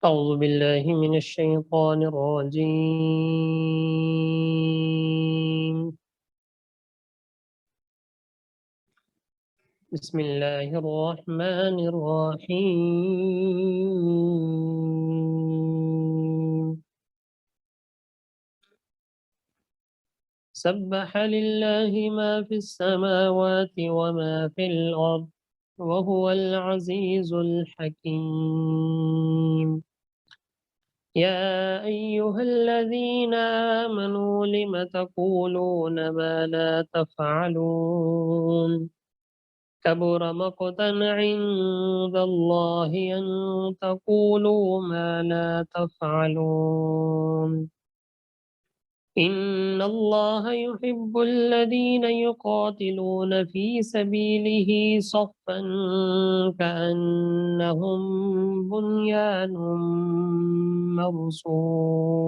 أعوذ بالله من الشيطان الرجيم. بسم الله الرحمن الرحيم. سبح لله ما في السماوات وما في الأرض وهو العزيز الحكيم. يا أيها الذين آمنوا لم تقولون ما لا تفعلون كبر مقتا عند الله أن تقولوا ما لا تفعلون إن الله يحب الذين يقاتلون في سبيله صفا كأنهم بنيان مرصوص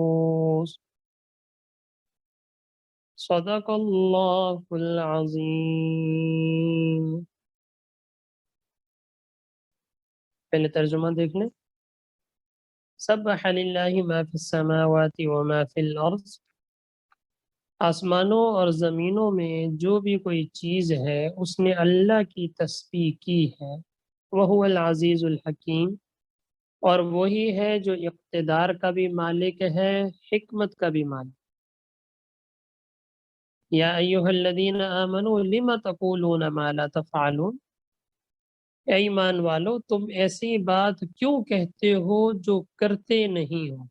صدق الله العظيم. پہلے ترجمہ دیکھ لیں. سبح للہ ما فی السماوات وما فی الارض، آسمانوں اور زمینوں میں جو بھی کوئی چیز ہے اس نے اللہ کی تسبیح کی ہے. وہو العزیز الحکیم، اور وہی ہے جو اقتدار کا بھی مالک ہے، حکمت کا بھی مالک. یا ایہا الذین آمنوا لم تقولون ما لا تفعلون، اے ایمان والو تم ایسی بات کیوں کہتے ہو جو کرتے نہیں ہو.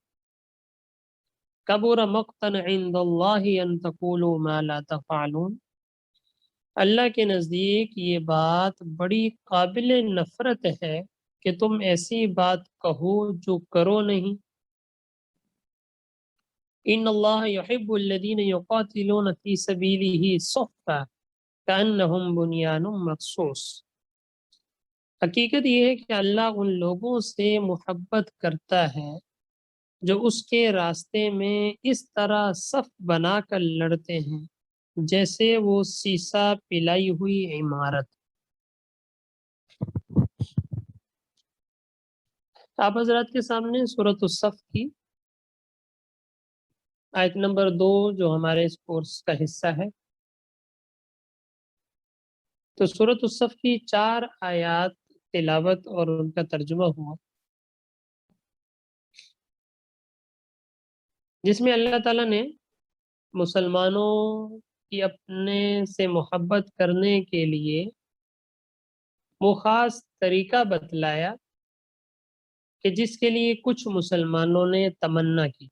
کبر مقتا عند اللہ ان تقولوا ما لا تفعلون، اللہ کے نزدیک یہ بات بڑی قابل نفرت ہے کہ تم ایسی بات کہو جو کرو نہیں. ان اللہ یحب الذین یقاتلون فی سبیلہ صفا کأنہم بنیان مرصوص، حقیقت یہ ہے کہ اللہ ان لوگوں سے محبت کرتا ہے جو اس کے راستے میں اس طرح صف بنا کر لڑتے ہیں جیسے وہ سیسا پلائی ہوئی عمارت. آپ حضرات کے سامنے سورۃ الصف کی آیت نمبر 2 جو ہمارے اس کورس کا حصہ ہے. تو سورۃ الصف کی 4 آیات تلاوت اور ان کا ترجمہ ہوا، جس میں اللہ تعالیٰ نے مسلمانوں کی اپنے سے محبت کرنے کے لیے وہ خاص طریقہ بتلایا کہ جس کے لیے کچھ مسلمانوں نے تمنا کی.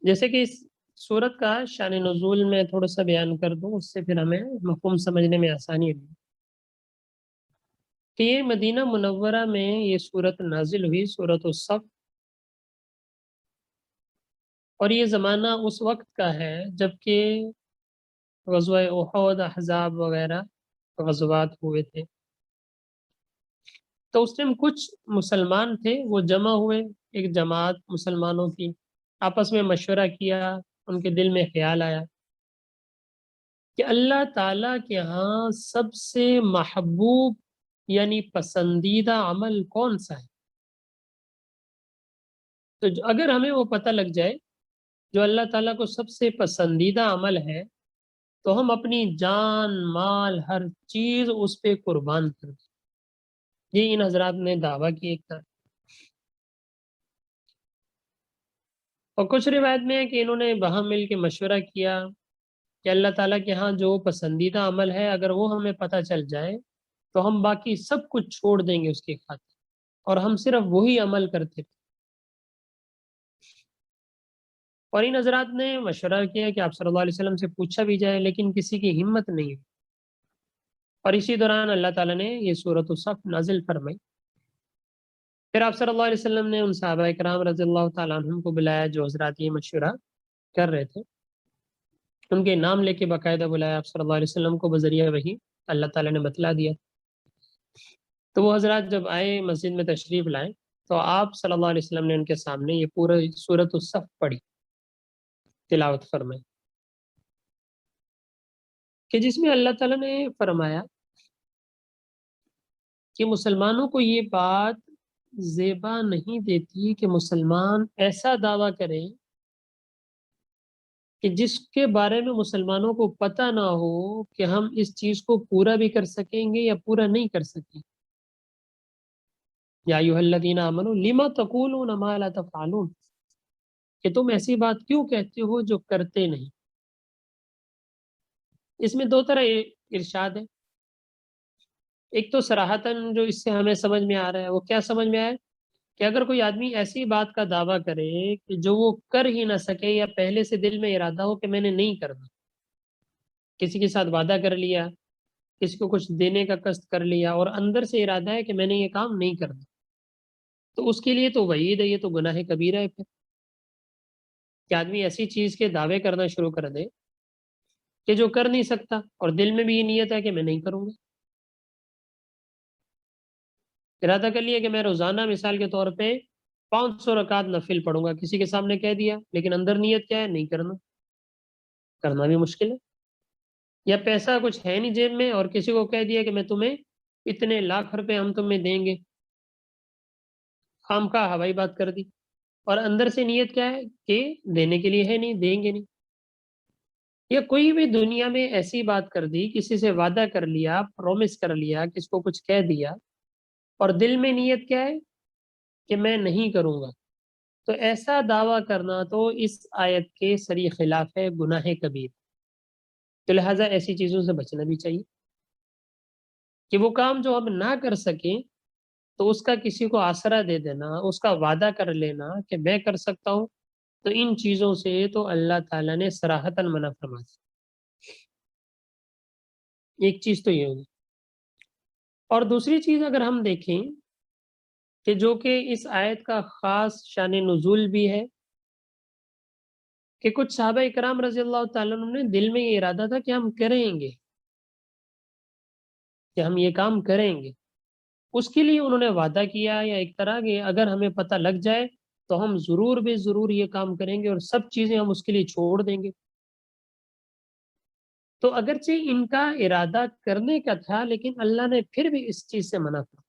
جیسے کہ اس سورت کا شان نزول میں تھوڑا سا بیان کر دوں، اس سے پھر ہمیں مفہوم سمجھنے میں آسانی ہوگی. کہ یہ مدینہ منورہ میں یہ سورت نازل ہوئی، سورۃ الصف، اور یہ زمانہ اس وقت کا ہے جبکہ غزوہ احد، احزاب وغیرہ غزوات ہوئے تھے. تو اس ٹائم کچھ مسلمان تھے، وہ جمع ہوئے، ایک جماعت مسلمانوں کی، آپس میں مشورہ کیا. ان کے دل میں خیال آیا کہ اللہ تعالیٰ کے ہاں سب سے محبوب یعنی پسندیدہ عمل کون سا ہے. تو اگر ہمیں وہ پتہ لگ جائے جو اللہ تعالیٰ کو سب سے پسندیدہ عمل ہے تو ہم اپنی جان مال ہر چیز اس پہ قربان کر دیں. یہ ان حضرات نے دعویٰ کی ایک طرح. اور کچھ روایت میں ہے کہ انہوں نے باہم مل کے مشورہ کیا کہ اللہ تعالیٰ کے ہاں جو پسندیدہ عمل ہے اگر وہ ہمیں پتہ چل جائے تو ہم باقی سب کچھ چھوڑ دیں گے اس کی خاطر، اور ہم صرف وہی عمل کرتے تھے. اور ان حضرات نے مشورہ کیا کہ آپ صلی اللہ علیہ وسلم سے پوچھا بھی جائے، لیکن کسی کی ہمت نہیں ہے. اور اسی دوران اللہ تعالیٰ نے یہ سورۃ الصف نازل فرمائی. پھر آپ صلی اللہ علیہ وسلم نے ان صحابہ کرام رضی اللہ تعالیٰ عنہم کو بلایا جو حضرات یہ مشورہ کر رہے تھے. ان کے نام لے کے باقاعدہ بلایا آپ صلی اللہ علیہ وسلم کو، بذریعہ وحی اللہ تعالیٰ نے بتلا دیا. تو وہ حضرات جب آئے مسجد میں تشریف لائے تو آپ صلی اللہ علیہ وسلم نے ان کے سامنے یہ پورا سورۃ الصف پڑھی، تلاوت فرمائی، کہ جس میں اللہ تعالیٰ نے فرمایا کہ مسلمانوں کو یہ بات زیبا نہیں دیتی کہ مسلمان ایسا دعویٰ کرے کہ جس کے بارے میں مسلمانوں کو پتہ نہ ہو کہ ہم اس چیز کو پورا بھی کر سکیں گے یا پورا نہیں کر سکیں. یا ایھا الذین آمنوا لما تقولون ما لا تفعلون، کہ تم ایسی بات کیوں کہتے ہو جو کرتے نہیں. اس میں دو طرح ارشاد ہے. ایک تو صراحتاً جو اس سے ہمیں سمجھ میں آ رہا ہے، وہ کیا سمجھ میں آیا کہ اگر کوئی آدمی ایسی بات کا دعویٰ کرے کہ جو وہ کر ہی نہ سکے، یا پہلے سے دل میں ارادہ ہو کہ میں نے نہیں کرنا، کسی کے ساتھ وعدہ کر لیا، کسی کو کچھ دینے کا قصد کر لیا، اور اندر سے ارادہ ہے کہ میں نے یہ کام نہیں کرنا، تو اس کے لیے تو وعید ہے، یہ تو گناہ کبیرہ ہے. پھر کہ آدمی ایسی چیز کے دعوے کرنا شروع کر دے کہ جو کر نہیں سکتا، اور دل میں بھی یہ نیت ہے کہ میں نہیں کروں گا. ارادہ کر لیا کہ میں روزانہ مثال کے طور پہ 500 رکعت نفل پڑھوں گا، کسی کے سامنے کہہ دیا، لیکن اندر نیت کیا ہے؟ نہیں کرنا. کرنا بھی مشکل ہے. یا پیسہ کچھ ہے نہیں جیب میں، اور کسی کو کہہ دیا کہ میں تمہیں اتنے لاکھ روپے ہم تمہیں دیں گے، خام خواہ ہوائی بات کر دی، اور اندر سے نیت کیا ہے کہ دینے کے لیے ہے نہیں، دیں گے نہیں. یا کوئی بھی دنیا میں ایسی بات کر دی، کسی سے وعدہ کر لیا، پرومس کر لیا، کسی کو کچھ کہہ دیا، اور دل میں نیت کیا ہے کہ میں نہیں کروں گا، تو ایسا دعویٰ کرنا تو اس آیت کے سری خلاف ہے، گناہ کبیر. تو لہٰذا ایسی چیزوں سے بچنا بھی چاہیے کہ وہ کام جو ہم نہ کر سکیں تو اس کا کسی کو آسرا دے دینا، اس کا وعدہ کر لینا کہ میں کر سکتا ہوں، تو ان چیزوں سے تو اللہ تعالیٰ نے صراحتاً منع فرما دیا. ایک چیز تو یہ ہوگی. اور دوسری چیز اگر ہم دیکھیں کہ جو کہ اس آیت کا خاص شان نزول بھی ہے، کہ کچھ صحابہ اکرام رضی اللہ تعالیٰ عنہ نے دل میں یہ ارادہ تھا کہ ہم کریں گے، کہ ہم یہ کام کریں گے. اس کے لیے انہوں نے وعدہ کیا، یا ایک طرح کہ اگر ہمیں پتہ لگ جائے تو ہم ضرور بے ضرور یہ کام کریں گے، اور سب چیزیں ہم اس کے لیے چھوڑ دیں گے. تو اگرچہ ان کا ارادہ کرنے کا تھا، لیکن اللہ نے پھر بھی اس چیز سے منع کیا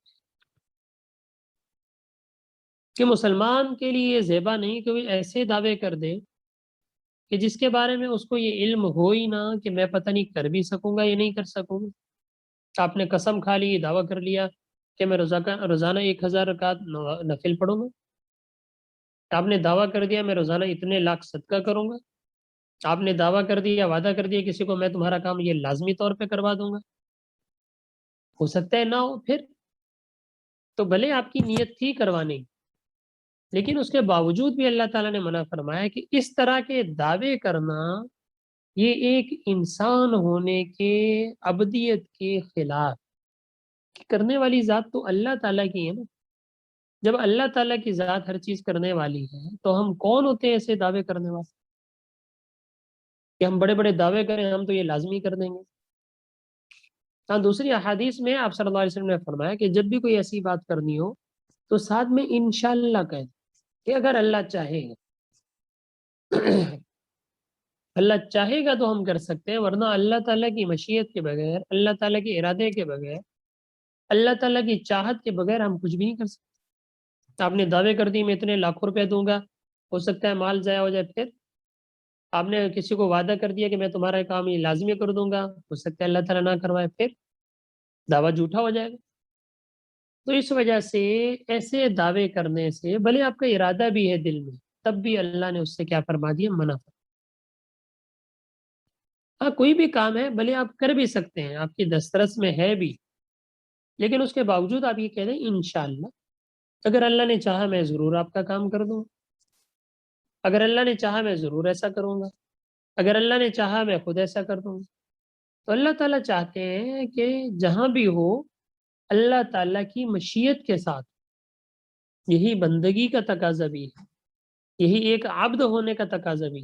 کہ مسلمان کے لیے یہ زیبا نہیں کہ وہ ایسے دعوے کر دے کہ جس کے بارے میں اس کو یہ علم ہو ہی نہ کہ میں پتہ نہیں کر بھی سکوں گا یا نہیں کر سکوں گا. آپ نے قسم کھا لی، دعویٰ کر لیا کہ میں روزانہ 1000 رکعت نفل پڑھوں گا. آپ نے دعویٰ کر دیا میں روزانہ اتنے لاکھ صدقہ کروں گا. آپ نے دعویٰ کر دیا، وعدہ کر دیا کسی کو، میں تمہارا کام یہ لازمی طور پہ کروا دوں گا. ہو سکتا ہے نہ ہو، پھر تو بھلے آپ کی نیت تھی کروانے، لیکن اس کے باوجود بھی اللہ تعالیٰ نے منع فرمایا کہ اس طرح کے دعوے کرنا یہ ایک انسان ہونے کے ابدیت کے خلاف. کرنے والی ذات تو اللہ تعالیٰ کی ہے نا. جب اللہ تعالیٰ کی ذات ہر چیز کرنے والی ہے تو ہم کون ہوتے ہیں ایسے دعوے کرنے والے کہ ہم بڑے بڑے دعوے کریں ہم تو یہ لازمی کر دیں گے. ہاں، دوسری احادیث میں آپ صلی اللہ علیہ وسلم نے فرمایا کہ جب بھی کوئی ایسی بات کرنی ہو تو ساتھ میں انشاءاللہ کہہ دیں کہ اگر اللہ چاہے گا. اللہ چاہے گا تو ہم کر سکتے ہیں، ورنہ اللہ تعالیٰ کی مشیت کے بغیر، اللہ تعالیٰ کے ارادے کے بغیر، اللہ تعالیٰ کی چاہت کے بغیر ہم کچھ بھی نہیں کر سکتے. آپ نے دعوے کر دی میں اتنے لاکھوں روپے دوں گا، ہو سکتا ہے مال ضائع ہو جائے. پھر آپ نے کسی کو وعدہ کر دیا کہ میں تمہارا کام یہ لازمی کر دوں گا، ہو سکتا ہے اللہ تعالیٰ نہ کروائے، پھر دعویٰ جھوٹا ہو جائے گا. تو اس وجہ سے ایسے دعوے کرنے سے بھلے آپ کا ارادہ بھی ہے دل میں، تب بھی اللہ نے اس سے کیا فرما دیا؟ منع فرما. ہاں، کوئی بھی کام ہے بھلے آپ کر بھی سکتے ہیں، آپ کی دسترس میں ہے بھی، لیکن اس کے باوجود آپ یہ کہہ دیں انشاءاللہ، اگر اللہ نے چاہا میں ضرور آپ کا کام کر دوں، اگر اللہ نے چاہا میں ضرور ایسا کروں گا، اگر اللہ نے چاہا میں خود ایسا کر دوں گا. تو اللہ تعالیٰ چاہتے ہیں کہ جہاں بھی ہو اللہ تعالیٰ کی مشیت کے ساتھ. یہی بندگی کا تقاضا بھی ہے، یہی ایک عبد ہونے کا تقاضا بھی،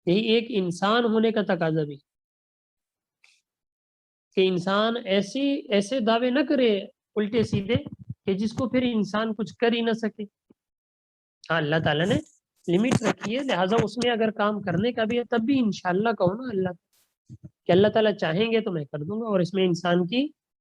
یہی ایک انسان ہونے کا تقاضا بھی، کہ انسان ایسے دعوے نہ کرے الٹے سیدھے کہ جس کو پھر انسان کچھ کر ہی نہ سکے. ہاں، اللہ تعالیٰ نے لمٹ رکھی ہے، لہٰذا اس میں اگر کام کرنے کا بھی ہے تب بھی انشاءاللہ کہو نا، اللہ کہ اللہ تعالیٰ چاہیں گے تو میں کر دوں گا، اور اس میں انسان کی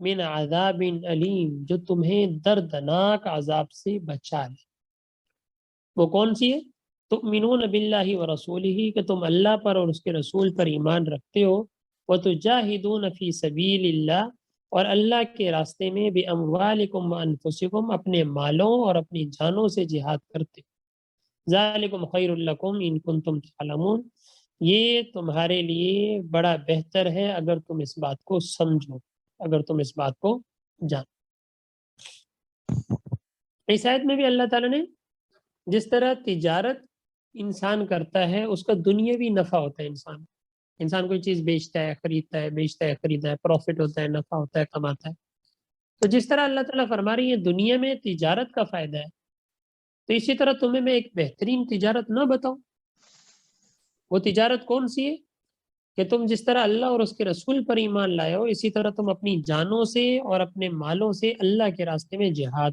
من عذاب علیم، جو تمہیں دردناک عذاب سے بچا لے۔ وہ کون سی ہے؟ تؤمنون باللہ ورسولہ، کہ تم اللہ پر اور اس کے رسول پر ایمان رکھتے ہو، وتجاہدون فی سبیل اللہ، اور اللہ کے راستے میں باموالکم وانفسکم، اپنے مالوں اور اپنی جانوں سے جہاد کرتے ہو۔ ذالکم خیر لکم ان کنتم تعلمون، یہ تمہارے لیے بڑا بہتر ہے اگر تم اس بات کو سمجھو، اگر تم اس بات کو جانو۔ اس آیت میں بھی اللہ تعالیٰ نے جس طرح تجارت انسان کرتا ہے اس کا دنیاوی نفع ہوتا ہے، انسان کوئی چیز بیچتا ہے، خریدتا ہے، پروفٹ ہوتا ہے، نفع ہوتا ہے، کماتا ہے، تو جس طرح اللہ تعالیٰ فرما رہی ہے دنیا میں تجارت کا فائدہ ہے، تو اسی طرح تمہیں میں ایک بہترین تجارت نہ بتاؤں؟ وہ تجارت کون سی ہے؟ کہ تم جس طرح اللہ اور اس کے رسول پر ایمان لائے ہو، اسی طرح تم اپنی جانوں سے اور اپنے مالوں سے اللہ کے راستے میں جہاد،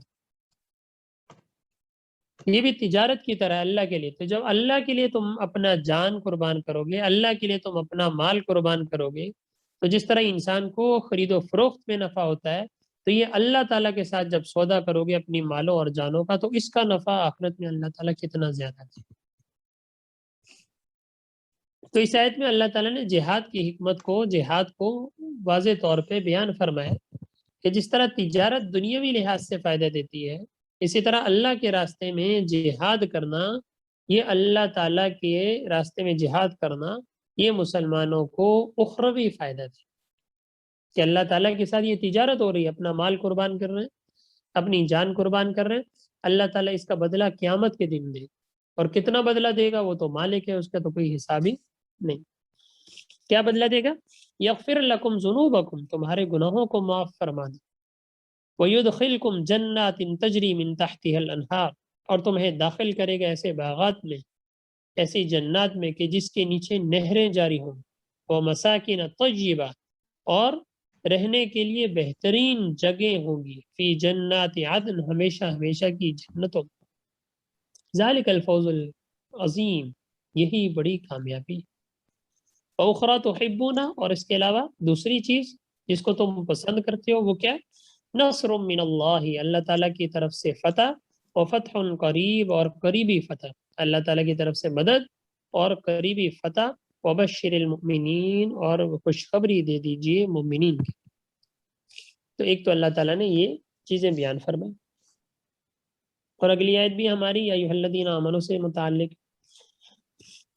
یہ بھی تجارت کی طرح اللہ کے لیے۔ تو جب اللہ کے لیے تم اپنا جان قربان کرو گے، اللہ کے لیے تم اپنا مال قربان کرو گے، تو جس طرح انسان کو خرید و فروخت میں نفع ہوتا ہے، تو یہ اللہ تعالیٰ کے ساتھ جب سودا کرو گے اپنی مالوں اور جانوں کا، تو اس کا نفع آخرت میں اللہ تعالیٰ کتنا زیادہ ہے۔ تو اس آیت میں اللہ تعالیٰ نے جہاد کی حکمت کو، جہاد کو واضح طور پہ بیان فرمایا کہ جس طرح تجارت دنیاوی لحاظ سے فائدہ دیتی ہے، اسی طرح اللہ کے راستے میں جہاد کرنا، یہ اللہ تعالیٰ کے راستے میں جہاد کرنا، یہ مسلمانوں کو اخروی فائدہ دے کہ اللہ تعالیٰ کے ساتھ یہ تجارت ہو رہی ہے، اپنا مال قربان کر رہے ہیں، اپنی جان قربان کر رہے ہیں، اللہ تعالیٰ اس کا بدلہ قیامت کے دن دے، اور کتنا بدلہ دے گا وہ تو مالک ہے، اس کا تو کوئی حساب ہی نہیں۔ کیا بدلہ دے گا؟ یغفر لکم ذنوبکم، تمہارے گناہوں کو معاف فرما دے، وَيُدْخِلْكُمْ جَنَّاتٍ تَجْرِي مِن تَحْتِهَا الْأَنْهَارُ، اور تمہیں داخل کرے گا ایسے باغات میں، ایسی جنات میں کہ جس کے نیچے نہریں جاری ہوں، وَمَسَاكِنَ طَيِّبَةٍ، اور رہنے کے لیے بہترین جگہ ہوں گی، فی جنات عدن، ہمیشہ ہمیشہ کی جنتوں۔ ذالک الفوز العظیم، یہی بڑی کامیابی۔ اخرى تحبون، اور اس کے علاوہ دوسری چیز جس کو تم پسند کرتے ہو، وہ کیا؟ نصر من اللہ، اللہ تعالیٰ کی طرف سے فتح، وفتح قریب، اور قریبی فتح، اللہ تعالیٰ کی طرف سے مدد اور قریبی فتح، وبشر المؤمنین، اور خوشخبری دے دیجئے مومنین کی۔ تو ایک تو اللہ تعالیٰ نے یہ چیزیں بیان فرمائی، اور اگلی آیت بھی ہماری یا ایھا الذین آمنوا سے متعلق۔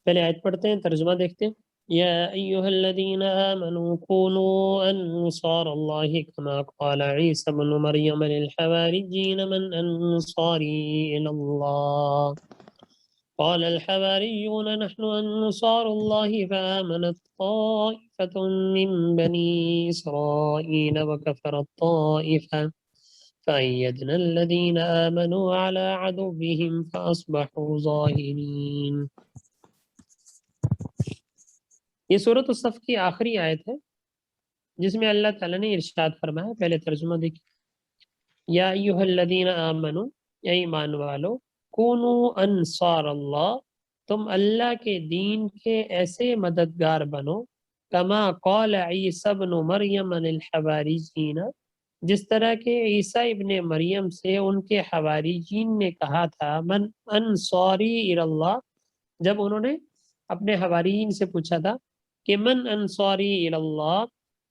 پہلے آیت پڑھتے ہیں، ترجمہ دیکھتے ہیں۔ یا ایھا الذین آمنوا كونوا انصار اللہ کما قال عیسی ابن مریم للحواریین من انصاری الی اللہ قال الحواریون نحن انصار اللہ فآمنت طائفة من بنی اسرائیل وکفرت طائفة فأيدنا الذين آمنوا على عدوهم فأصبحوا ظاهرين۔ یہ سورۃ الصف کی آخری آیت ہے جس میں اللہ تعالیٰ نے ارشاد فرمایا، پہلے ترجمہ دیکھیں۔ یا ایھا الذین آمنوا، اے ایمان والو، کونوا انصار اللہ، تم اللہ کے دین کے ایسے مددگار بنو، کما قال عیسی ابن مریم للحواریین، جس طرح کہ عیسیٰ ابن مریم سے ان کے حواریین نے کہا تھا، من انصاری الی اللہ، جب انہوں نے اپنے حواریین سے پوچھا تھا کہ من انصاری الی اللہ،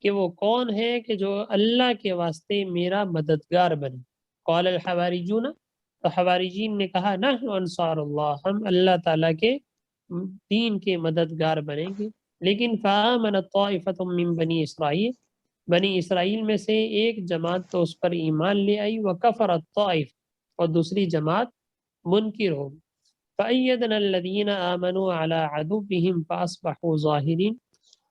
کہ وہ کون ہے کہ جو اللہ کے واسطے میرا مددگار بنے۔ قال الحواریون، تو حواریین نے کہا، نحن انصار اللہ، ہم اللہ تعالیٰ کے دین کے مددگار بنیں گے۔ لیکن فآمنت طائفۃ من بنی اسرائیل، بنی اسرائیل میں سے ایک جماعت تو اس پر ایمان لے آئی، وکفرت طائف، اور دوسری جماعت منکر ہو گئی۔ فأیدنا الذین آمنوا علی عدوهم فاصبحوا ظاہرین،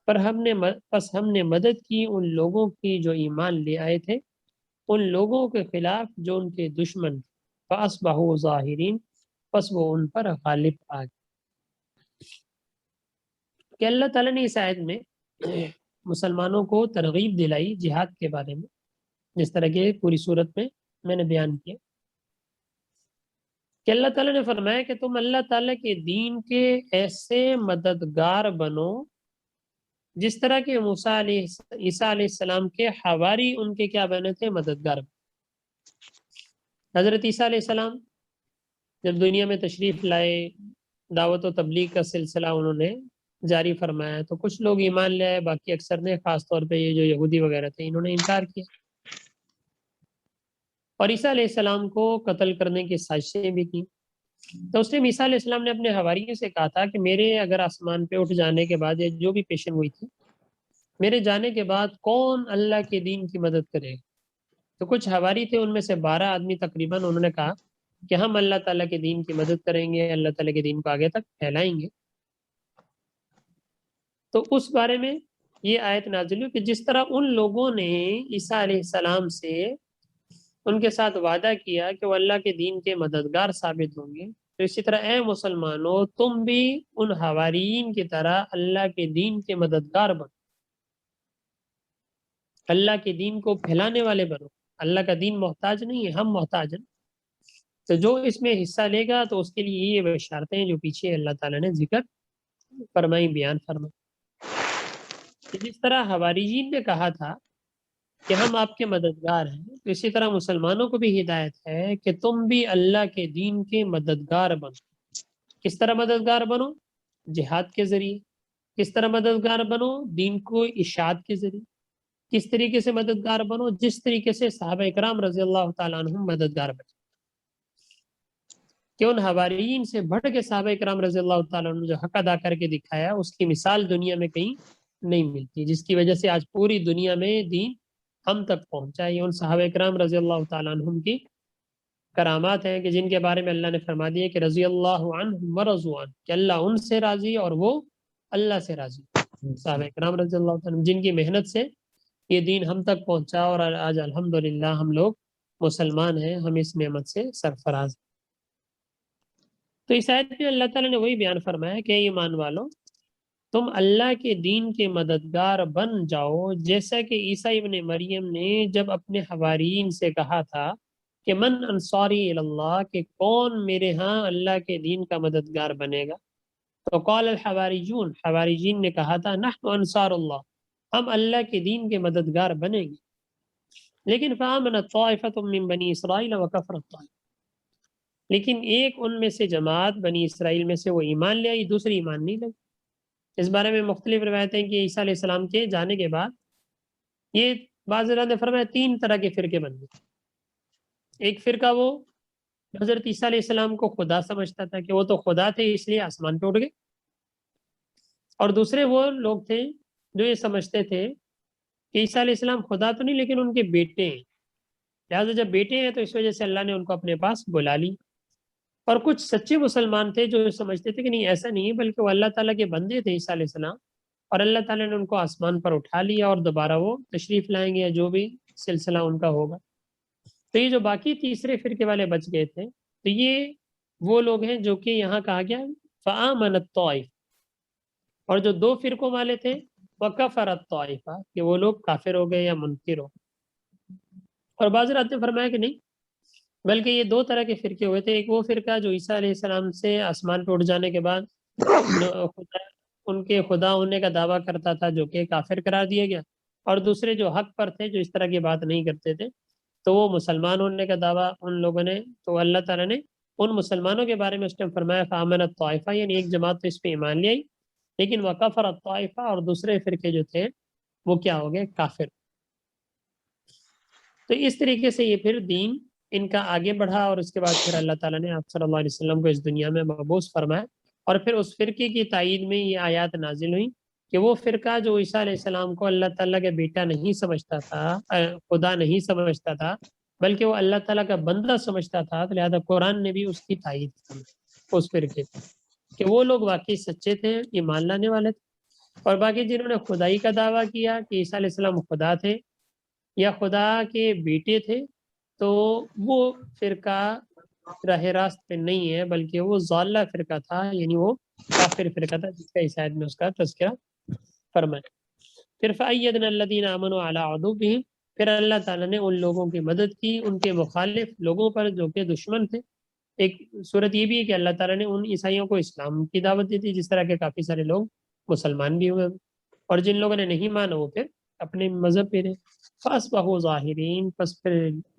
پس ہم نے مدد کی ان لوگوں کی جو ایمان لے آئے تھے، ان لوگوں کے خلاف جو ان کے دشمن، فاصبحوا ظاہرین، پس وہ ان پر غالب آ گئے۔ کہ اللہ تعالیٰ نے اس آیت میں مسلمانوں کو ترغیب دلائی جہاد کے بارے میں، جس طرح کہ پوری صورت میں نے بیان کیا کہ اللہ تعالیٰ نے فرمایا کہ تم اللہ تعالیٰ کے دین کے ایسے مددگار بنو جس طرح کے عیسیٰ علیہ السلام کے حواری ان کے کیا بنے تھے؟ مددگار۔ حضرت عیسیٰ علیہ السلام جب دنیا میں تشریف لائے، دعوت و تبلیغ کا سلسلہ انہوں نے جاری فرمایا، تو کچھ لوگ ایمان لے آئے، باقی اکثر نے، خاص طور پہ یہ جو یہودی وغیرہ تھے، انہوں نے انکار کیا اور عیسیٰ علیہ السلام کو قتل کرنے کی سازشیں بھی کی۔ تو اس ٹائم عیسیٰ علیہ السلام نے اپنے حواریوں سے کہا تھا کہ میرے اگر آسمان پہ اٹھ جانے کے بعد جو بھی پیشن ہوئی تھی، میرے جانے کے بعد کون اللہ کے دین کی مدد کرے؟ تو کچھ حواری تھے، ان میں سے 12 آدمی تقریباً، انہوں نے کہا کہ ہم اللہ تعالیٰ کے دین کی مدد کریں گے، اللہ تعالیٰ کے دین کو آگے تک پھیلائیں گے۔ تو اس بارے میں یہ آیت نازل ہوئی کہ جس طرح ان لوگوں نے عیسیٰ علیہ السلام سے ان کے ساتھ وعدہ کیا کہ وہ اللہ کے دین کے مددگار ثابت ہوں گے، تو اسی طرح اے مسلمانوں تم بھی ان حواریین کی طرح اللہ کے دین کے مددگار بنو، اللہ کے دین کو پھیلانے والے بنو۔ اللہ کا دین محتاج نہیں ہے، ہم محتاج ہیں۔ تو جو اس میں حصہ لے گا تو اس کے لیے یہ بشارتیں جو پیچھے اللہ تعالیٰ نے ذکر فرمائی، بیان فرمائی، کہ جس طرح حواریین نے کہا تھا کہ ہم آپ کے مددگار ہیں، تو اسی طرح مسلمانوں کو بھی ہدایت ہے کہ تم بھی اللہ کے دین کے مددگار بنو۔ کس طرح مددگار بنو؟ جہاد کے ذریعے۔ کس طرح مددگار بنو؟ دین کو اشاعت کے ذریعے۔ کس طریقے سے مددگار بنو؟ جس طریقے سے صحابہ اکرام رضی اللہ تعالیٰ عنہم مددگار بنے، کہ ان حواریین سے بڑھ کے صحابہ اکرام رضی اللہ تعالیٰ عنہ جو حق ادا کر کے دکھایا، اس کی مثال دنیا میں کہیں نہیں ملتی، جس کی وجہ سے آج پوری دنیا میں دین ہم تک پہنچا۔ یہ ان صحابہ اکرام رضی اللہ تعالیٰ عنہم کی کرامات ہیں کہ جن کے بارے میں اللہ نے فرما دیا کہ رضی اللہ عنہم ورضوا عنہ، کہ اللہ ان سے راضی اور وہ اللہ سے راضی۔ صحابہ اکرام رضی اللہ تعالیٰ عنہ جن کی محنت سے یہ دین ہم تک پہنچا، اور آج الحمدللہ ہم لوگ مسلمان ہیں، ہم اس نعمت سے سرفراز ہیں۔ تو اس آیت میں اللہ تعالیٰ نے وہی بیان فرمایا کہ ایمان والو تم اللہ کے دین کے مددگار بن جاؤ، جیسا کہ عیسیٰ ابن مریم نے جب اپنے حواریین سے کہا تھا کہ من انصاری اللہ، کہ کون میرے ہاں اللہ کے دین کا مددگار بنے گا، تو قال الحواریون، حواریین نے کہا تھا نحن انصار اللہ، ہم اللہ کے دین کے مددگار بنیں گے۔ لیکن فآمنت طائفۃ من بنی اسرائیل وکفرت طائفہ، لیکن ایک ان میں سے جماعت بنی اسرائیل میں سے وہ ایمان لے آئی، دوسری ایمان نہیں لائی۔ اس بارے میں مختلف روایتیں کہ عیسیٰ علیہ السلام کے جانے کے بعد یہ بعض حضرات نے فرمایا 3 طرح کے فرقے بن گئے۔ ایک فرقہ وہ حضرت عیسیٰ علیہ السلام کو خدا سمجھتا تھا کہ وہ تو خدا تھے اس لیے آسمان پہ اٹھ گئے، اور دوسرے وہ لوگ تھے جو یہ سمجھتے تھے کہ عیسیٰ علیہ السلام خدا تو نہیں لیکن ان کے بیٹے ہیں، لہٰذا جب بیٹے ہیں تو اس وجہ سے اللہ نے ان کو اپنے پاس بلا لی۔ اور کچھ سچے مسلمان تھے جو سمجھتے تھے کہ نہیں ایسا نہیں ہے، بلکہ وہ اللہ تعالیٰ کے بندے تھے عیسیٰ علیہ السلام، اور اللہ تعالیٰ نے ان کو آسمان پر اٹھا لیا اور دوبارہ وہ تشریف لائیں گے یا جو بھی سلسلہ ان کا ہوگا۔ تو یہ جو باقی تیسرے فرقے والے بچ گئے تھے، تو یہ وہ لوگ ہیں جو کہ یہاں کہا گیا فآمنت الطائف، اور جو 2 فرقوں والے تھے وکفرت الطائفہ، کہ وہ لوگ کافر ہو گئے یا منکر ہو۔ اور بعض رات نے فرمایا کہ نہیں، بلکہ یہ 2 طرح کے فرقے ہوئے تھے۔ ایک وہ فرقہ جو عیسیٰ علیہ السلام سے آسمان پہ اٹھ جانے کے بعد ان کے خدا ہونے کا دعویٰ کرتا تھا، جو کہ کافر قرار دیا گیا، اور دوسرے جو حق پر تھے، جو اس طرح کی بات نہیں کرتے تھے، تو وہ مسلمان ہونے کا دعویٰ ان لوگوں نے، تو اللہ تعالیٰ نے ان مسلمانوں کے بارے میں اس نے فرمایا فآمنت الطائفہ، یعنی ایک جماعت تو اس پہ ایمان لے آئی، لیکن وکفرت الطائفہ، اور دوسرے فرقے جو تھے وہ کیا ہو گئے؟ کافر۔ تو اس طریقے سے یہ پھر دین ان کا آگے بڑھا، اور اس کے بعد پھر اللہ تعالیٰ نے آپ صلی اللہ علیہ وسلم کو اس دنیا میں مبعوث فرمایا، اور پھر اس فرقے کی تائید میں یہ آیات نازل ہوئی کہ وہ فرقہ جو عیسیٰ علیہ السلام کو اللہ تعالیٰ کا بیٹا نہیں سمجھتا تھا، خدا نہیں سمجھتا تھا، بلکہ وہ اللہ تعالیٰ کا بندہ سمجھتا تھا، تو لہٰذا قرآن نے بھی اس کی تائید کی اس فرقے کی کہ وہ لوگ واقعی سچے تھے، ایمان لانے والے تھے، اور باقی جنہوں نے خدائی کا دعویٰ کیا کہ عیسیٰ علیہ السلام خدا تھے یا خدا کے بیٹے تھے، تو وہ فرقہ راہ راست پہ نہیں ہے، بلکہ وہ ضالہ فرقہ تھا، یعنی وہ کافر فرقہ تھا، جس کا اس آیت میں اس کا تذکرہ فرمایا۔ پھر فأیدنا الذین آمنوا علی عدوہم، پھر اللہ تعالیٰ نے ان لوگوں کی مدد کی ان کے مخالف لوگوں پر جو کہ دشمن تھے۔ ایک صورت یہ بھی ہے کہ اللہ تعالیٰ نے ان عیسائیوں کو اسلام کی دعوت دی تھی، جس طرح کے کافی سارے لوگ مسلمان بھی ہوئے، اور جن لوگوں نے نہیں مانا وہ پھر اپنے مذہب پہ رہے. فَأَصْبَحُوا ظَاهِرِينَ، پس پھر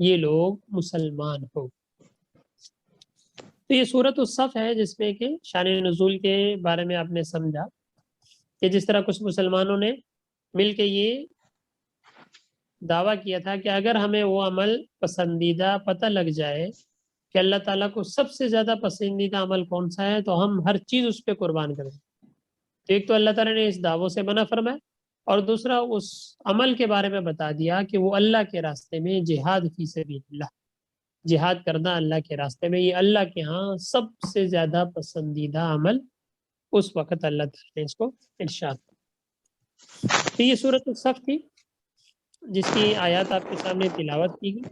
یہ لوگ مسلمان ہو. تو یہ سورۃ الصف ہے جس میں کہ شان نزول کے بارے میں آپ نے سمجھا کہ جس طرح کچھ مسلمانوں نے مل کے یہ دعویٰ کیا تھا کہ اگر ہمیں وہ عمل پسندیدہ پتہ لگ جائے کہ اللہ تعالیٰ کو سب سے زیادہ پسندیدہ عمل کون سا ہے تو ہم ہر چیز اس پہ قربان کریں. تو ایک تو اللہ تعالیٰ نے اس دعووں سے منع فرمایا، اور دوسرا اس عمل کے بارے میں بتا دیا کہ وہ اللہ کے راستے میں جہاد فی سبیل اللہ، جہاد کرنا اللہ کے راستے میں، یہ اللہ کے ہاں سب سے زیادہ پسندیدہ عمل اس وقت اللہ تعالیٰ نے اس کو ارشاد. تو یہ سورۃ الصف تھی جس کی آیات آپ کے سامنے تلاوت کی گئی.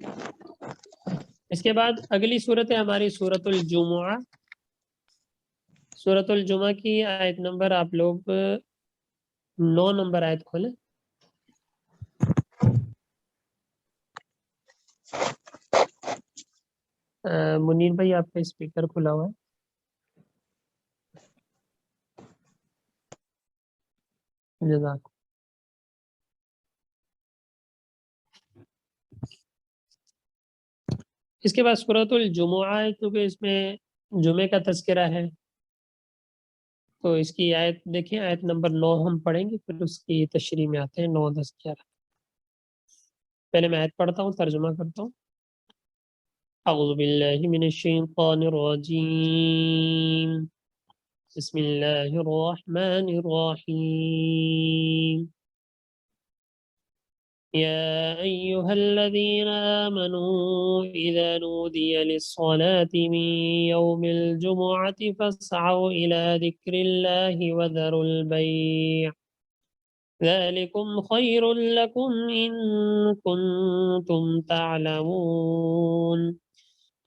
اس کے بعد اگلی صورت ہے ہماری سورۃ الجمعہ. سورۃ الجمعہ کی آیت نمبر آپ لوگ 9 نمبر آیت کھولیں. منیر بھائی آپ کا اسپیکر کھلا ہوا ہے. جزاک. اس کے بعد سورۃ الجمعہ ہے، کیونکہ اس میں جمعے کا تذکرہ ہے تو اس کی آیت دیکھیں، آیت نمبر 9 ہم پڑھیں گے، پھر اس کی تشریح میں آتے ہیں 9، 10، 11. پہلے میں آیت پڑھتا ہوں، ترجمہ کرتا ہوں. اعوذ باللہ من الشیطان الرجیم، بسم اللہ الرحمن الرحیم. يا أيها الذين آمنوا إذا نودي للصلاة من يوم الجمعة فاسعوا إلى ذكر الله وذروا البيع ذلكم خير لكم إن كنتم تعلمون.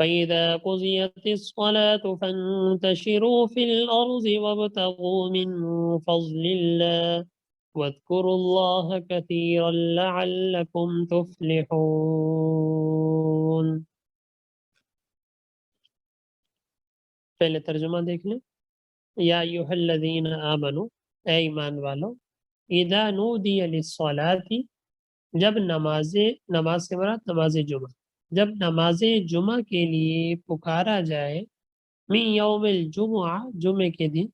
فإذا قضيت الصلاة فانتشروا في الأرض وابتغوا من فضل الله واذكروا الله كثيرا لعلكم تفلحون. پہلے ترجمہ دیکھ لیں. یا ایھا الذین آمنوا، اے ایمان والو، اذا نودی للصلاۃ، جب نماز سے مراد نماز جمعہ، جب نماز جمعہ کے لیے پکارا جائے، من یوم الجمعہ، جمعے کے دن،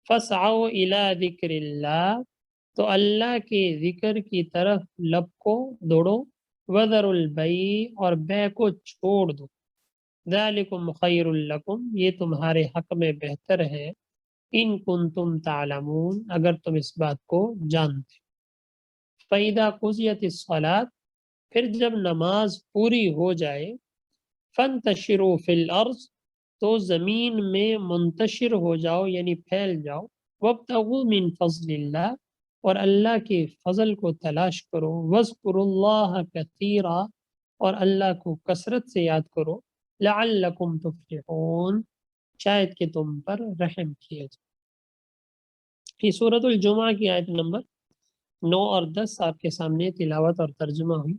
فاسعوا الی ذکر اللہ، تو اللہ کے ذکر کی طرف لب کو دوڑو، وذروا البیع، اور بے کو چھوڑ دو، ذالکم خیر لکم، یہ تمہارے حق میں بہتر ہے، ان کنتم تعلمون، اگر تم اس بات کو جانتے. فَإِذَا قُضِيَتِ الصَّلَاةُ، پھر جب نماز پوری ہو جائے، فَانْتَشِرُوا فِي الْأَرْضِ، تو زمین میں منتشر ہو جاؤ یعنی پھیل جاؤ، وَابْتَغُوا مِنْ فَضْلِ اللَّهِ، اور اللہ کے فضل کو تلاش کرو، وَاذْكُرُوا اللَّهَ كَثِيرًا، اور اللہ کو کثرت سے یاد کرو، لَعَلَّكُمْ تُفْلِحُونَ، شاید کہ تم پر رحم کیا جائے. یہ سورۃ الجمعہ کی آیت نمبر 9 اور 10 آپ کے سامنے تلاوت اور ترجمہ ہوئی،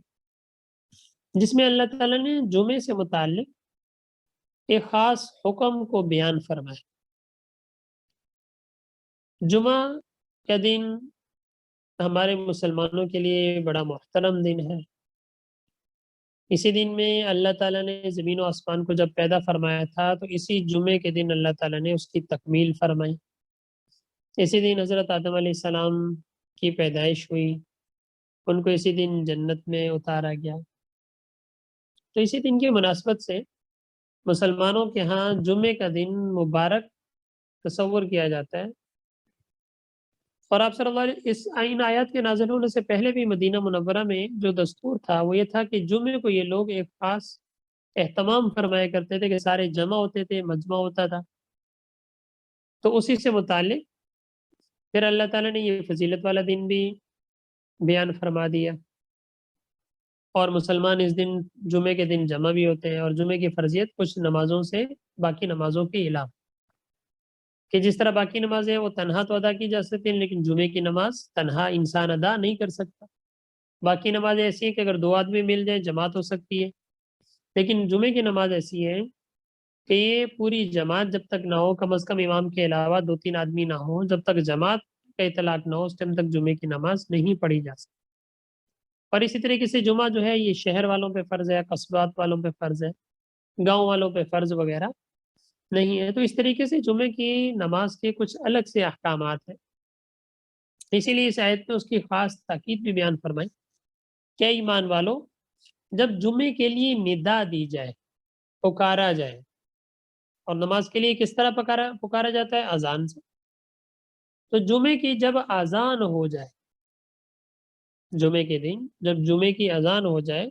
جس میں اللہ تعالیٰ نے جمعے سے متعلق ایک خاص حکم کو بیان فرمایا. جمعہ کا دن ہمارے مسلمانوں کے لیے بڑا محترم دن ہے. اسی دن میں اللہ تعالیٰ نے زمین و آسمان کو جب پیدا فرمایا تھا تو اسی جمعے کے دن اللہ تعالیٰ نے اس کی تکمیل فرمائی. اسی دن حضرت آدم علیہ السلام کی پیدائش ہوئی، ان کو اسی دن جنت میں اتارا گیا. تو اسی دن کی مناسبت سے مسلمانوں کے ہاں جمعے کا دن مبارک تصور کیا جاتا ہے. اور آپ صلی اللہ علیہ ان آیات کے نازل ہونے سے پہلے بھی مدینہ منورہ میں جو دستور تھا وہ یہ تھا کہ جمعے کو یہ لوگ ایک خاص اہتمام فرمایا کرتے تھے کہ سارے جمع ہوتے تھے، مجمع ہوتا تھا. تو اسی سے متعلق پھر اللہ تعالیٰ نے یہ فضیلت والا دن بھی بیان فرما دیا، اور مسلمان اس دن جمعے کے دن جمع بھی ہوتے ہیں. اور جمعے کی فرضیت کچھ نمازوں سے باقی نمازوں کے علاوہ، کہ جس طرح باقی نمازیں وہ تنہا تو ادا کی جا سکتی ہیں، لیکن جمعے کی نماز تنہا انسان ادا نہیں کر سکتا. باقی نمازیں ایسی ہیں کہ اگر 2 آدمی مل جائیں جماعت ہو سکتی ہے، لیکن جمعے کی نماز ایسی ہے کہ یہ پوری جماعت جب تک نہ ہو، کم از کم امام کے علاوہ 2-3 آدمی نہ ہو، جب تک جماعت کا اطلاق نہ ہو اس ٹائم تک جمعے کی نماز نہیں پڑھی جا سکتی۔ اور اسی طریقے سے جمعہ جو ہے یہ شہر والوں پہ فرض ہے، قصبات والوں پہ فرض ہے، گاؤں والوں پہ فرض وغیرہ نہیں ہے۔ تو اس طریقے سے جمعے کی نماز کے کچھ الگ سے احکامات ہیں، اسی لیے اس آیت میں اس کی خاص تاکید بھی بیان فرمائی کہ ایمان والو، جب جمعے کے لیے ندا دی جائے، پکارا جائے، اور نماز کے لیے کس طرح پکارا جاتا ہے؟ اذان سے۔ تو جمعے کی جب اذان ہو جائے، جمعے کے دن جب جمعے کی اذان ہو جائے،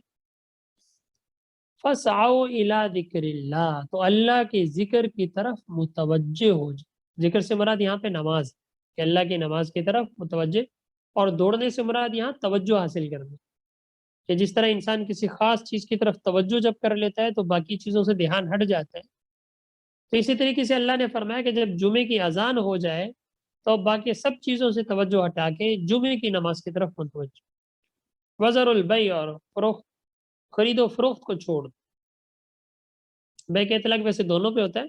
فَسْعَوْا إِلَىٰ ذِكْرِ اللَّهِ، تو اللہ کے ذکر کی طرف متوجہ ہو جائے۔ ذکر سے مراد یہاں پہ نماز، کہ اللہ کی نماز کی طرف متوجہ، اور دوڑنے سے مراد یہاں توجہ حاصل کرنا، کہ جس طرح انسان کسی خاص چیز کی طرف توجہ جب کر لیتا ہے تو باقی چیزوں سے دھیان ہٹ جاتا ہے۔ تو اسی طریقے سے اللہ نے فرمایا کہ جب جمعے کی اذان ہو جائے تو باقی سب چیزوں سے توجہ ہٹا کے جمعے کی نماز کی طرف متوجہ۔ وزر البیع، اور فروخت، خرید و فروخت کو چھوڑ دو۔ بے کے اطلاق ویسے دونوں پہ ہوتا ہے،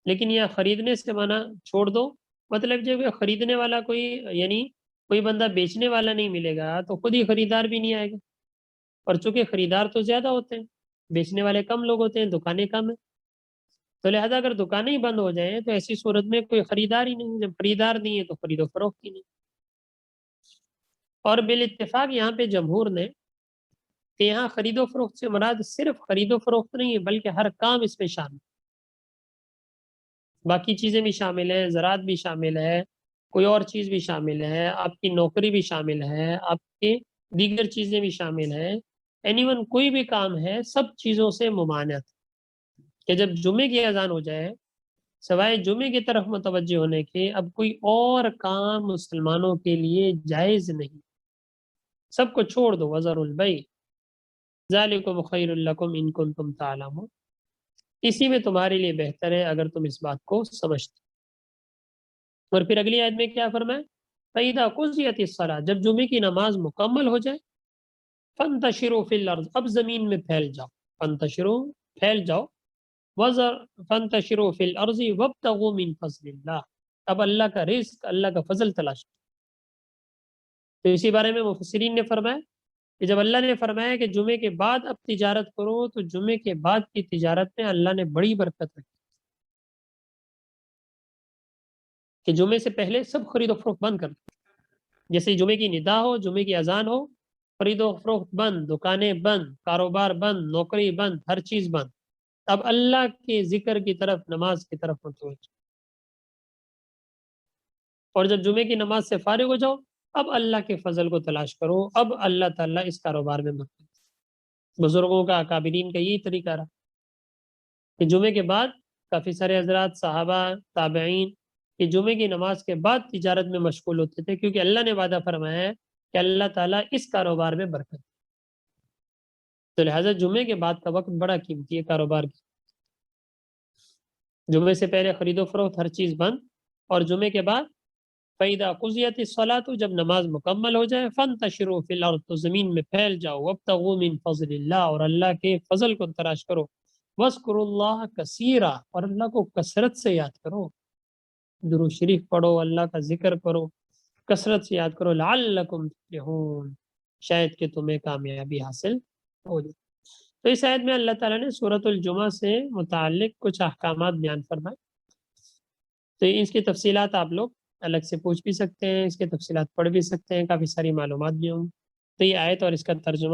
لیکن یہ خریدنے سے منع چھوڑ دو، مطلب جب خریدنے والا کوئی، یعنی کوئی بندہ بیچنے والا نہیں ملے گا تو خود ہی خریدار بھی نہیں آئے گا، اور چونکہ خریدار تو زیادہ ہوتے ہیں، بیچنے والے کم لوگ ہوتے ہیں، دکانیں کم ہیں، تو لہذا اگر دکانیں ہی بند ہو جائیں تو ایسی صورت میں کوئی خریدار ہی نہیں، جب خریدار نہیں ہے تو خرید و فروخت ہی نہیں۔ اور بالاتفاق یہاں پہ جمہور نے کہ یہاں خرید و فروخت سے مراد صرف خرید و فروخت نہیں ہے بلکہ ہر کام اس میں شامل، باقی چیزیں بھی شامل ہیں، زراعت بھی شامل ہے، کوئی اور چیز بھی شامل ہے، آپ کی نوکری بھی شامل ہے، آپ کی دیگر چیزیں بھی شامل ہیں، اینی ون کوئی بھی کام ہے، سب چیزوں سے ممانعت، کہ جب جمعے کی اذان ہو جائے سوائے جمعے کی طرف متوجہ ہونے کے اب کوئی اور کام مسلمانوں کے لیے جائز نہیں، سب کو چھوڑ دو۔ وذروا البیع ذالکم خیر لکم ان کنتم تعلمون، اسی میں تمہارے لیے بہتر ہے اگر تم اس بات کو سمجھتے۔ اور پھر اگلی آیت میں کیا فرمائے؟ فَإِذَا قُضِيَتِ الصَّلَاةُ، جب جمعے کی نماز مکمل ہو جائے، فَانْتَشِرُوا فِي الْأَرْضِ، اب زمین میں پھیل جاؤ، فَانْتَشِرُوا پھیل جاؤ، فَانْتَشِرُوا فِي الْأَرْضِ وَابْتَغُوا مِنْ فَضْلِ اللَّهِ، اب اللہ کا رزق، اللہ کا فضل تلاش کرو۔ تو اسی بارے میں مفسرین نے فرمایا کہ جب اللہ نے فرمایا کہ جمعے کے بعد اب تجارت کرو، تو جمعے کے بعد کی تجارت میں اللہ نے بڑی برکت رکھی، کہ جمعے سے پہلے سب خرید و فروخت بند کر دو، جیسے جمعے کی ندا ہو، جمعے کی اذان ہو، خرید و فروخت بند، دکانیں بند، کاروبار بند، نوکری بند، ہر چیز بند، اب اللہ کے ذکر کی طرف، نماز کی طرف متوجہ۔ اور جب جمعے کی نماز سے فارغ ہو جاؤ، اب اللہ کے فضل کو تلاش کرو، اب اللہ تعالیٰ اس کاروبار میں مت۔ بزرگوں کا، اکابرین کا یہی طریقہ رہا کہ جمعے کے بعد کافی سارے حضرات، صحابہ، تابعین، کہ جمعے کی نماز کے بعد تجارت میں مشغول ہوتے تھے، کیونکہ اللہ نے وعدہ فرمایا ہے کہ اللہ تعالیٰ اس کاروبار میں برکت، تو لہٰذا جمعے کے بعد کا وقت بڑا قیمتی ہے کاروبار کی۔ جمعے سے پہلے خرید و فروخت ہر چیز بند، اور جمعے کے بعد فَإِذَا قُضِيَتِ الصَّلَاةُ، جب نماز مکمل ہو جائے، فَانْتَشِرُوا فِي الْأَرْضِ، تو زمین میں پھیل جاؤ، وَابْتَغُوا مِنْ فَضْلِ اللَّهِ، اور اللہ کے فضل کو تلاش کرو، وَاذْكُرُوا اللَّهَ كَثِيرًا، اور اللہ کو کثرت سے یاد کرو، درود شریف پڑھو، اللہ کا ذکر کرو، کثرت سے یاد کرو، لَعَلَّكُمْ تُفْلِحُونَ، شاید کہ تمہیں کامیابی حاصل ہو جائے۔ تو اس آیت میں اللہ تعالیٰ نے سورۃ الجمعہ سے متعلق کچھ احکامات بیان فرمائے، تو اس کی تفصیلات آپ لوگ الگ سے پوچھ بھی سکتے ہیں، اس کے تفصیلات پڑھ بھی سکتے ہیں، کافی ساری معلومات بھی ہوں۔ تو یہ آیت اور اس کا ترجمہ